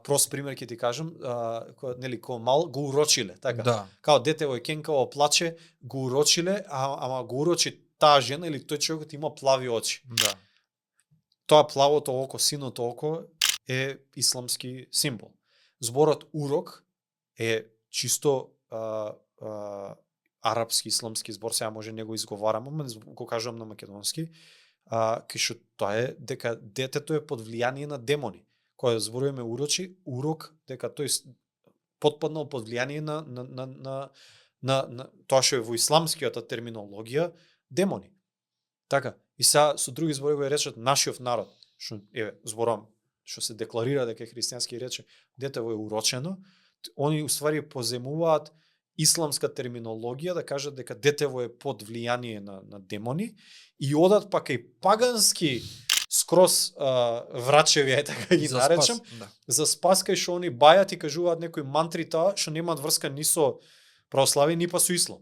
прост пример ќе ти кажам, нели кој мал го урочиле, така. Да. Као детево е кенкаво плаче, го урочиле, ама го урочи таа жена или тој човекот има плави очи. Да. Тоа плавото око, синото око е исламски символ. Зборот урок е чисто арапски, исламски збор, сега може не го изговарам, ама го кажувам на македонски, кај што тоа е дека детето е под влијание на демони. Кога зборуваме урочи, урок, дека тој потпаднал под влијание на тоа што е во исламскиот терминологија, демони. Така, и сега со други зборови го речат нашиот народ, што зборам, што се декларира дека е христијански рече, детево е урочено, они уствари поземуваат исламска терминологија да кажат дека детево е под влијание на демони и одат пак и пагански скрос врачеви, така ги наречам, за спас кај што они бајат и кажуваат некои мантри таа што немаат врска ни со православие ни па со ислам.